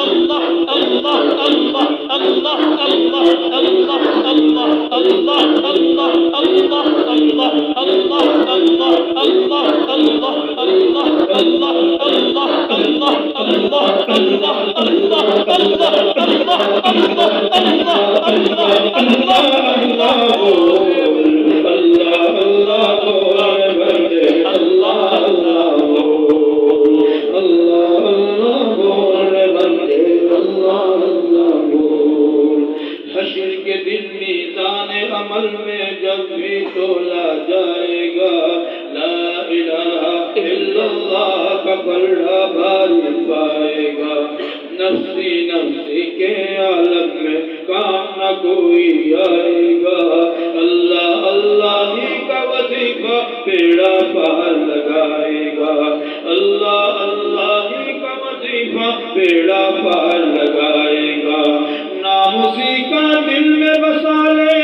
اللہ حشر کے دن میزان عمل میں جب بھی تولا جائے گا، لا الہ الا اللہ کا پلڑا بھاری پائے گا۔ نفسی نفسی کے عالم میں کام نہ کوئی آئے گا، اللہ اللہ ہی کا وظیفہ بیڑا پار لگائے گا، اللہ اللہ ہی کا وظیفہ بیڑا پار لگائے گا۔ نام اسی کا دل میں بسا لے،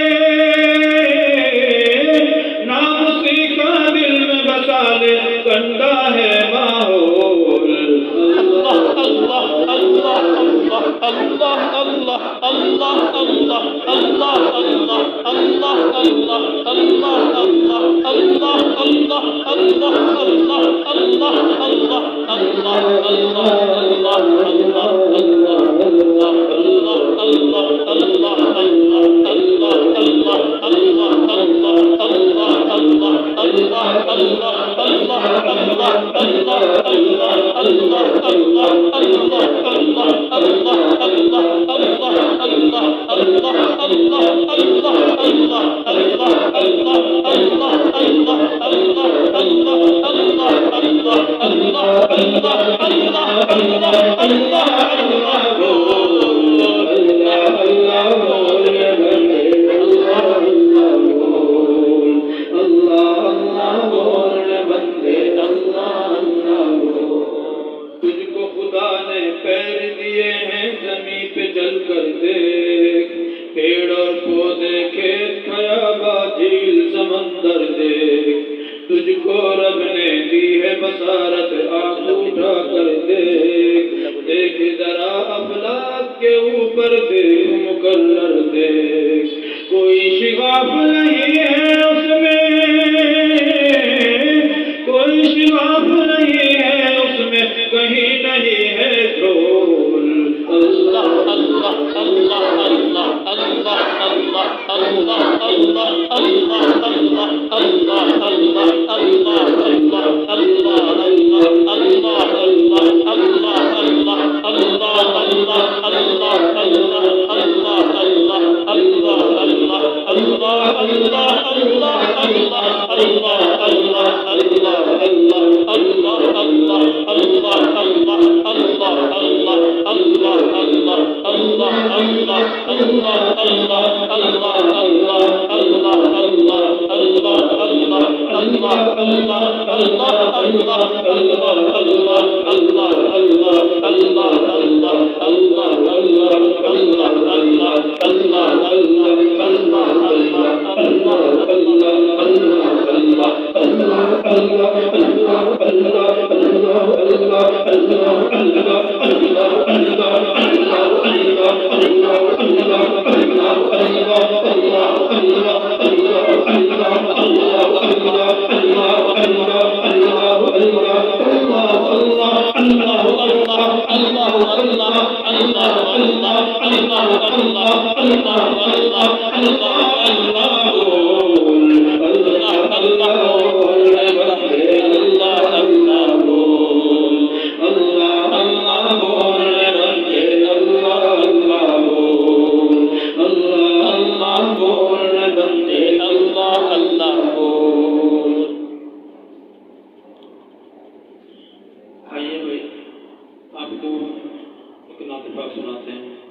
نام اسی کا دل میں بسا لے، کنڈا ہے ماحول۔ اللہ اللہ اللہ اللہ اللہ اللہ اللہ اللہ اللہ اللہ اللہ اللہ اللہ اللہ اللہ اللہ اللہ تجھ کو رب نے دی ہے بصارت، آنکھ اٹھا کر دیکھ، دیکھ ذرا افلاک کے اوپر دیکھ، مقرر دیکھ، کوئی شگاف نہیں ہے اس میں، کوئی شگاف نہیں ہے اس میں، کہیں نہیں ہے ڈھول۔ اللہ اللہ اللہ اللہ اللہ اللہ اللہ اللہ اللہ اللہ اللہ اللہ اللہ آپ کو ایک نعت پاک سناتے ہیں۔